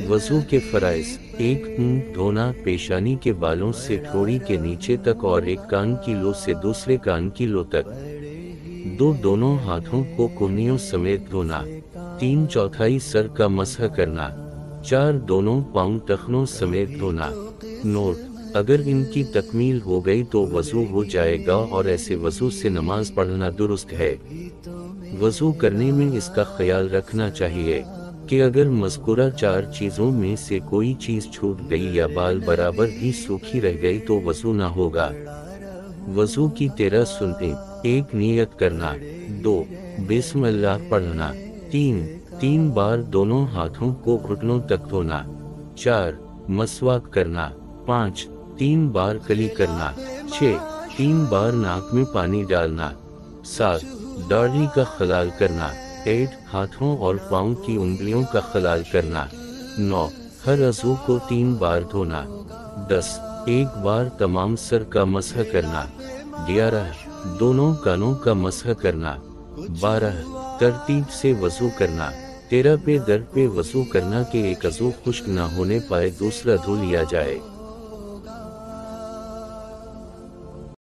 وضو کے فرائض: ایک منہ دھونا پیشانی کے بالوں سے ٹھوڑی کے نیچے تک اور ایک کان کی لو سے دوسرے کان کی لو تک۔ دو دونوں ہاتھوں کو کونیوں سمیت دھونا۔ 3/4 سر کا مسح کرنا۔ 4 دونوں پاؤں ٹخنوں سمیت دھونا۔ نوٹ: اگر ان کی تکمیل ہو گئی تو وضو ہو جائے گا اور ایسے وضو سے نماز پڑھنا درست ہے۔ وضو کرنے میں اس کا خیال رکھنا چاہیے کہ اگر مذکورہ 4 چیزوں میں سے کوئی چیز چھوٹ گئی یا بال برابر بھی سوکھی رہ گئی تو وضو نہ ہوگا۔ وضو کی 13 سنتیں: 1 نیت کرنا۔ 2 بسم اللہ پڑھنا۔ 3 بار دونوں ہاتھوں کو گھٹنوں تک دھونا۔ 4 مسواک کرنا۔ 5 3 بار کلی کرنا۔ 6 3 بار ناک میں پانی ڈالنا۔ 7 داڑھی کا خلال کرنا۔ 8 ہاتھوں اور پاؤں کی انگلیوں کا خلال کرنا۔ 9 ہر عضو کو 3 بار دھونا۔ 10 1 بار تمام سر کا مسح کرنا۔ 11 دونوں کانوں کا مسح کرنا۔ 12 ترتیب سے وضو کرنا۔ 13 پہ در پہ وضو کرنا کہ ایک عضو خشک نہ ہونے پائے دوسرا دھو لیا جائے۔